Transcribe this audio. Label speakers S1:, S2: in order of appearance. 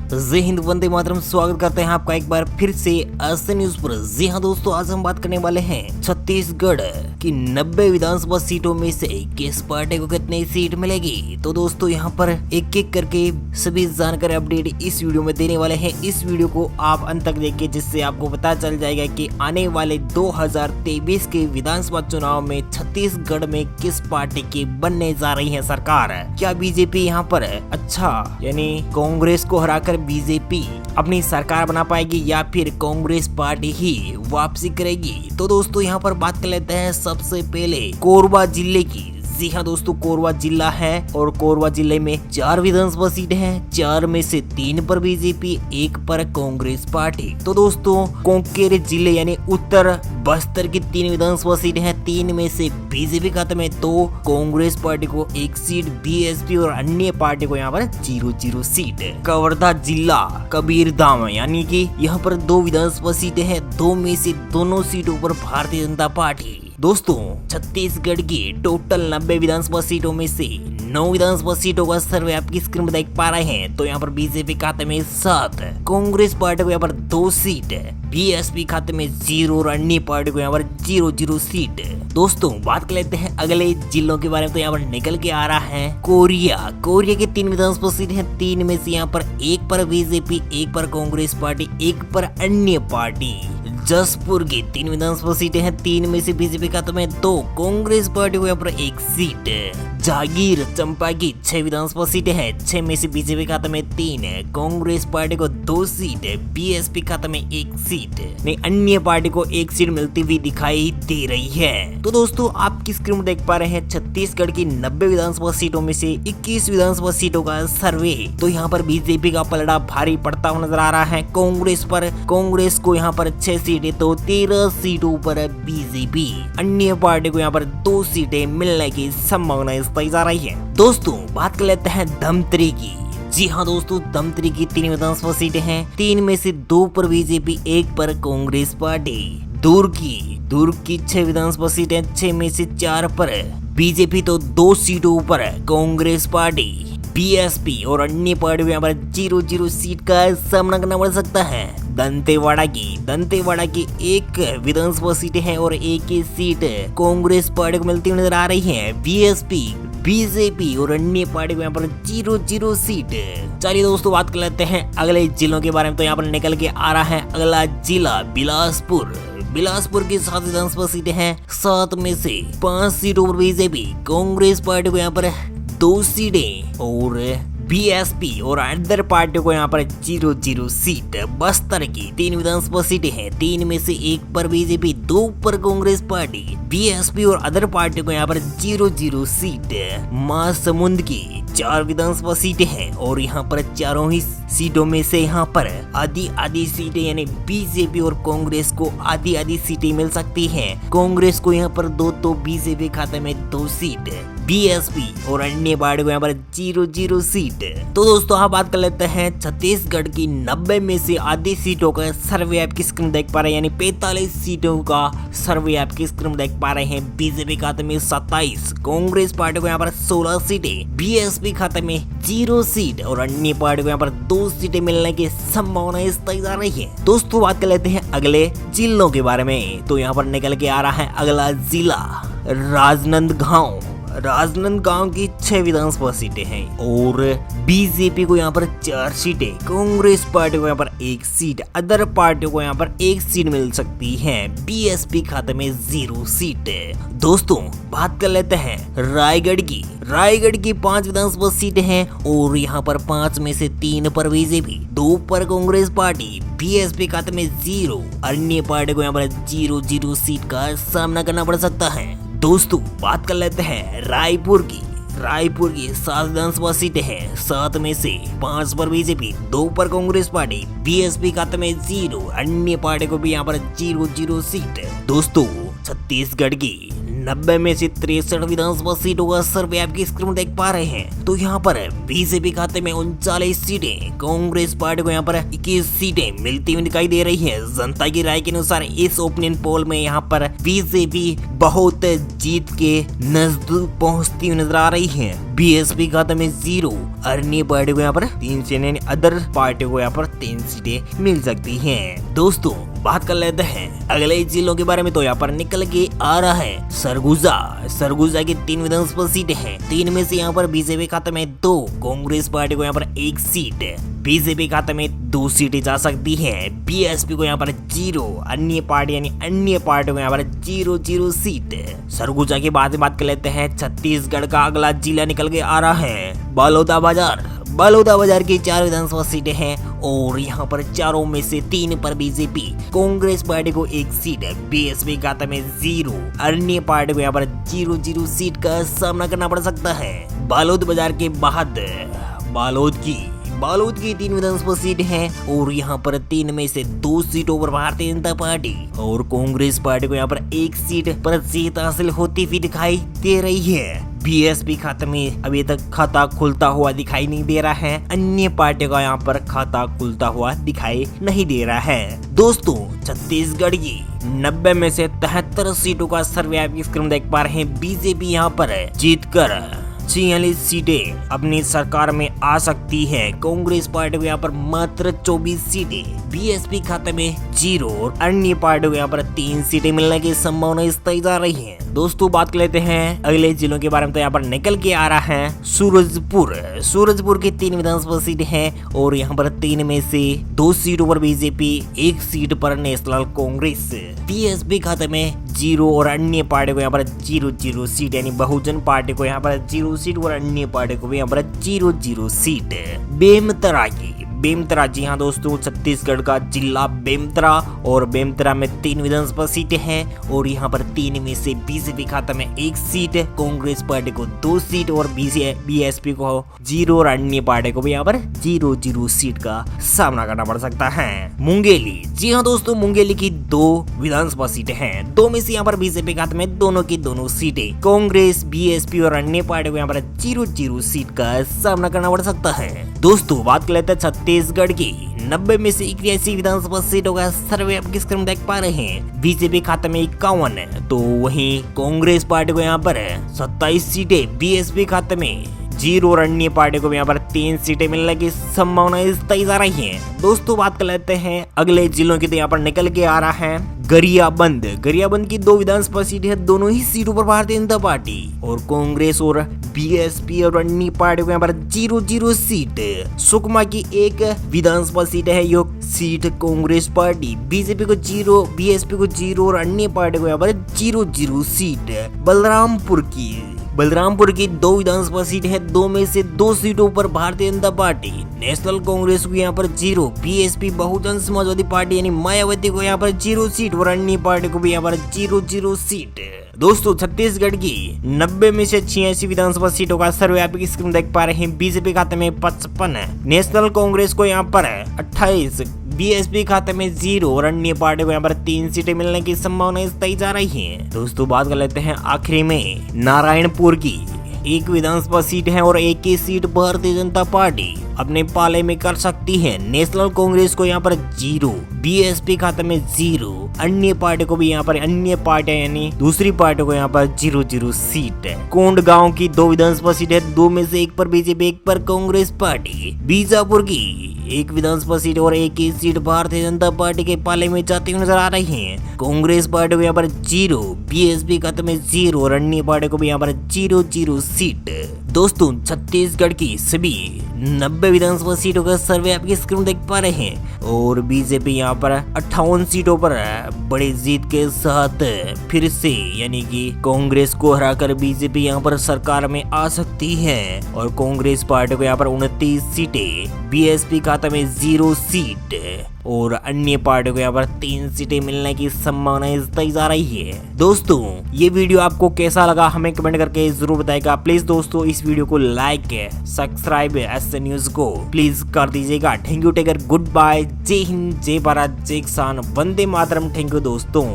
S1: जय हिंद, वंदे मातरम। स्वागत करते हैं आपका एक बार फिर से ऐसे न्यूज पर। जी हाँ दोस्तों, आज हम बात करने वाले हैं छत्तीसगढ़ की 90 विधानसभा सीटों में से किस पार्टी को कितनी सीट मिलेगी। तो दोस्तों यहाँ पर एक एक करके सभी जानकारी अपडेट इस वीडियो में देने वाले हैं। इस वीडियो को आप अंत तक देखिए, जिससे आपको पता चल जाएगा कि आने वाले 2023 के विधानसभा चुनाव में छत्तीसगढ़ में किस पार्टी की बनने जा रही है सरकार। क्या बीजेपी यहाँ पर अच्छा यानी कांग्रेस को हराकर बीजेपी अपनी सरकार बना पाएगी या फिर कांग्रेस पार्टी ही वापसी करेगी। तो दोस्तों यहाँ पर बात कर लेते हैं सबसे पहले कोरबा जिले की। जी हाँ दोस्तों, कोरबा जिला है और कोरबा जिले में 4 विधानसभा सीट हैं। 4 में से 3 पर बीजेपी, 1 पर कांग्रेस पार्टी। तो दोस्तों कांकेर जिले यानी उत्तर बस्तर की 3 विधानसभा सीट हैं। 3 में से बीजेपी खाते में, तो कांग्रेस पार्टी को 1 सीट, बीएसपी और अन्य पार्टी को यहाँ पर 0-0 सीट। कवर्धा जिला कबीरधाम यानी कि यहाँ पर 2 विधानसभा सीटें हैं। 2 में से दोनों सीटों पर भारतीय जनता पार्टी। दोस्तों छत्तीसगढ़ की टोटल 90 विधानसभा सीटों में से 9 विधानसभा सीटों का सर्वे आपकी स्क्रीन में देख पा रहे हैं। तो यहाँ पर बीजेपी खाते में 7, कांग्रेस पार्टी को यहाँ पर 2 सीट, बीएसपी खाते में 0 और अन्य पार्टी को यहाँ पर 0-0 सीट। दोस्तों बात कर लेते हैं अगले जिलों के बारे में। तो यहाँ पर निकल के आ रहा है कोरिया की 3 विधानसभा सीट है। 3 में से यहाँ पर 1 पर बीजेपी, 1 पर कांग्रेस पार्टी, 1 पर अन्य पार्टी। जसपुर की 3 विधानसभा सीटें हैं। 3 में से बीजेपी खाते में 2, कांग्रेस पार्टी को यहाँ पर 1 सीट। जागीर चंपा की 6 विधानसभा सीटें हैं। 6 में से बीजेपी खाते में 3, कांग्रेस पार्टी को 2 सीट, बीएसपी खाते में 1 सीट, नहीं अन्य पार्टी को 1 सीट मिलती हुई दिखाई दे रही है। तो दोस्तों आपकी स्क्रीन में देख पा रहे हैं छत्तीसगढ़ की 90 विधानसभा सीटों में से 21 विधानसभा सीटों का सर्वे। तो यहाँ पर बीजेपी का पलड़ा भारी पड़ता हुआ नजर आ रहा है कांग्रेस पर। कांग्रेस को यहाँ पर 6 सीटें, तो 13 सीटों पर बीजेपी। अन्य पार्टी को यहाँ पर 2 सीटें मिलने की संभावना बताई जा रही है। दोस्तों बात कर लेते हैं धमतरी की। जी हाँ दोस्तों, धमतरी की 3 विधानसभा सीटें हैं। 3 में से 2 पर बीजेपी, 1 पर कांग्रेस पार्टी। दुर्ग की 6 विधानसभा सीटें। 6 में से 4 पर बीजेपी, तो 2 सीटों पर कांग्रेस पार्टी। बीएसपी और अन्य पार्टी को यहाँ पर 0-0 सीट का सामना करना पड़ सकता है। दंतेवाड़ा की 1 विधानसभा सीटें हैं और 1 ही सीट कांग्रेस पार्टी को मिलती हुई नजर आ रही है। बीजेपी और अन्य पार्टी को यहाँ पर 0-0 सीट। चलिए दोस्तों बात कर लेते हैं अगले जिलों के बारे में। तो यहाँ पर निकल के आ रहा है अगला जिला बिलासपुर की 7 विधानसभा सीटें हैं। 7 में से 5 सीटों पर बीजेपी, कांग्रेस पार्टी को यहाँ पर 2 सीटें और बीएसपी और अदर पार्टी को यहाँ पर 0-0 सीट। बस्तर की 3 विधानसभा सीटें हैं। 3 में से 1 पर बीजेपी, 2 पर कांग्रेस पार्टी, बीएसपी और अदर पार्टी को यहाँ पर 0-0 सीट। महासमुंद की 4 विधानसभा सीटें हैं और यहाँ पर चारों ही सीटों में से यहाँ पर आधी सीटें यानी बीजेपी और कांग्रेस को आधी सीटें मिल सकती हैं। कांग्रेस को यहाँ पर 2, तो बीजेपी खाते में 2 सीट, बीएसपी और अन्य पार्टी को यहाँ पर 0-0 सीट। तो दोस्तों आप बात कर लेते हैं छत्तीसगढ़ की 90 में से आधी सीटों का सर्वे आपकी स्क्रीन देख पा रहे हैं, यानी 45 सीटों का सर्वे आपकी स्क्रीन देख पा रहे हैं। बीजेपी खाते में 27, कांग्रेस पार्टी को यहाँ पर 16 सीटें, बीएसपी खाते में 0 सीट और अन्य पार्टी को यहाँ पर 2 सीटें मिलने की संभावना बताई जा रही है। दोस्तों बात कर लेते हैं अगले जिलों के बारे में। तो यहाँ पर निकल के आ रहा है अगला जिला राजनांदगांव की 6 विधानसभा सीटें हैं और बीजेपी को यहाँ पर 4 सीटें, कांग्रेस पार्टी को यहाँ पर 1 सीट, अदर पार्टी को यहाँ पर 1 सीट मिल सकती है। बीएसपी खाते में 0 सीट। दोस्तों बात कर लेते हैं रायगढ़ की 5 विधानसभा सीटें हैं और यहाँ पर 5 में से 3 पर बीजेपी, 2 पर कांग्रेस पार्टी, बीएसपी खाते में 0, अन्य पार्टी को यहाँ पर 0-0 सीट का सामना करना पड़ सकता है। दोस्तों बात कर लेते हैं रायपुर की 7 विधानसभा सीटें हैं। 7 में से 5 पर बीजेपी, 2 पर कांग्रेस पार्टी, बीएसपी खाते में 0, अन्य पार्टी को भी यहाँ पर 0-0 सीट। दोस्तों छत्तीसगढ़ की 90 में से 63 विधानसभा सीटों का सर्वे आपकी स्क्रीन में देख पा रहे हैं। तो यहाँ पर बीजेपी खाते में 39 सीटें, कांग्रेस पार्टी को यहाँ पर 21 सीटें मिलती हुई दिखाई दे रही है। जनता की राय के अनुसार इस ओपिनियन पोल में यहाँ पर बीजेपी बहुत जीत के नजदीक पहुंचती हुई नजर आ रही है। बीएसपी खाते में 0, अन्य पार्टी को यहाँ पर 3 सीटें, अदर पार्टी को यहाँ पर 3 सीटें मिल सकती हैं। दोस्तों बात कर लेते हैं अगले जिलों के बारे में। तो यहाँ पर निकल के आ रहा है सरगुजा की 3 विधानसभा सीटें हैं। 3 में से यहाँ पर बीजेपी खाते में 2, कांग्रेस पार्टी को यहाँ पर 1 सीट, बीजेपी खाते में 2 सीटें जा सकती हैं, बीएसपी को यहाँ पर 0, अन्य पार्टी यानी अन्य पार्टी को यहाँ पर 0 सीट। सरगुजा के बाद बात कर लेते हैं छत्तीसगढ़ का अगला जिला निकल के आ रहा है बलौदाबाजार की 4 विधानसभा सीटें हैं और यहाँ पर चारों में से 3 पर बीजेपी, कांग्रेस पार्टी को 1 सीट है, बीएसपी खाते में 0, अन्य पार्टी को यहाँ पर 0 सीट का सामना करना पड़ सकता है। बलौदाबाजार के बाद बालोद की 3 विधानसभा सीट हैं और यहाँ पर 3 में से 2 सीटों पर भारतीय जनता पार्टी और कांग्रेस पार्टी को यहाँ पर 1 सीट पर जीत हासिल होती हुई दिखाई दे रही है। बीएसपी खाते में अभी तक खाता खुलता हुआ दिखाई नहीं दे रहा है, अन्य पार्टी का यहाँ पर खाता खुलता हुआ दिखाई नहीं दे रहा है। दोस्तों छत्तीसगढ़ की 90 में से 73 सीटों का सर्वे क्रम देख पा रहे हैं। बीजेपी यहाँ पर जीतकर 46 सीटें अपनी सरकार में आ सकती है। कांग्रेस पार्टी को यहाँ पर मात्र 24 सीटें, बीएसपी खाते में 0 और अन्य पार्टी को यहाँ पर 3 सीटें मिलने की संभावना स्थायी जा रही है। दोस्तों बात कर लेते हैं अगले जिलों के बारे में। तो यहाँ पर निकल के आ रहा है सूरजपुर की 3 विधानसभा सीटें हैं और यहाँ पर 3 में से 2 सीटों पर बीजेपी, 1 सीट पर नेशनल कांग्रेस, बीएसपी खाते में 0 और अन्य पार्टी को यहाँ पर 0 सीट, यानी बहुजन पार्टी को यहाँ पर 0 सीट और अन्य पार्टी को भी यहाँ पर 0 सीट। बेमतरा जी हाँ दोस्तों, छत्तीसगढ़ का जिला बेमतरा और बेमतरा में 3 विधानसभा सीटें हैं और यहाँ पर 3 में से बीजेपी खाते में 1 सीट, कांग्रेस पार्टी को 2 सीट और बीएसपी को 0 और अन्य पार्टी को भी यहाँ पर 0 सीट का सामना करना पड़ सकता है। मुंगेली जी हाँ दोस्तों, मुंगेली की 2 विधानसभा सीटें हैं, 2 में से यहाँ पर बीजेपी खाते में दोनों की दोनों सीटें, कांग्रेस, बीएसपी और अन्य पार्टी को यहाँ पर 0 सीट का सामना करना पड़ सकता है। दोस्तों बात कर लेते हैं छत्तीसगढ़ की 90 में से 81 विधानसभा सीटों का सर्वे अब किस क्रम देख पा रहे हैं। बीजेपी खाते में 51 है, तो वहीं कांग्रेस पार्टी को यहाँ पर 27 सीटें, बीएसपी खाते में 0 और अन्य पार्टी को यहाँ पर 3 सीटें मिलने की संभावना स्थायी जा रही है। दोस्तों बात कर लेते हैं अगले जिलों की। तो यहाँ पर निकल के आ रहा है गरियाबंद की 2 विधानसभा सीटें हैं, दोनों ही सीटों पर भारतीय जनता पार्टी और कांग्रेस और बीएसपी और अन्य पार्टी को यहाँ पर 0 सीट। सुकमा की 1 विधानसभा सीट है, यो सीट कांग्रेस पार्टी, बीजेपी को 0, बीएसपी को 0 और अन्य पार्टी को यहाँ पर 0 सीट। बलरामपुर की 2 विधानसभा सीट है, 2 में से 2 सीटों पर भारतीय जनता पार्टी, नेशनल कांग्रेस को यहाँ पर 0, बीएसपी बहुजन समाजवादी पार्टी यानी मायावती को यहाँ पर 0 सीट और अन्य पार्टी को भी यहाँ पर 0 सीट। दोस्तों छत्तीसगढ़ की 90 में से 86 विधानसभा सीटों का सर्वव्यापी स्क्रीन देख पा रहे हैं। बीजेपी खाते में 55, नेशनल कांग्रेस को यहाँ पर 28, बीएसपी खाते में 0 और अन्य पार्टी को यहाँ पर 3 सीटें मिलने की संभावना स्थायी जा रही है। दोस्तों बात कर लेते हैं आखिरी में नारायणपुर की 1 विधानसभा सीट है और 1 ही सीट भारतीय जनता पार्टी अपने पाले में कर सकती है। नेशनल कांग्रेस को यहाँ पर 0, बीएसपी खाते में 0, अन्य पार्टी को भी यहाँ पर, अन्य पार्टी यानी दूसरी पार्टी को यहाँ पर 0 सीट। कोंडगांव की 2 विधानसभा सीट है, 2 में से 1 पर बीजेपी, 1 पर कांग्रेस पार्टी। बीजापुर की 1 विधानसभा सीट और 1 ही सीट भारतीय जनता पार्टी के पाले में जाती हुई नजर आ रही है। कांग्रेस पार्टी को यहाँ पर 0, बीएसपी खाते में 0 और अन्य पार्टी को भी यहाँ पर 0 सीट। दोस्तों छत्तीसगढ़ की सभी 90 विधानसभा सीटों का सर्वे आपकी स्क्रीन देख पा रहे हैं और बीजेपी यहाँ पर 58 सीटों पर बड़ी जीत के साथ फिर से यानी कि कांग्रेस को हराकर बीजेपी यहाँ पर सरकार में आ सकती है और कांग्रेस पार्टी को यहाँ पर 29 सीटें, बीएसपी खाते में 0 सीट और अन्य पार्टी को यहाँ पर 3 सीटें मिलने की संभावना स्थायी जा रही है। दोस्तों ये वीडियो आपको कैसा लगा हमें कमेंट करके जरूर बताएगा। प्लीज दोस्तों इस वीडियो को लाइक, सब्सक्राइब एसएन न्यूज को प्लीज कर दीजिएगा। Thank you, take care, goodbye, जय हिंद, जय भारत, जय किसान, वंदे मातरम। थैंक यू दोस्तों।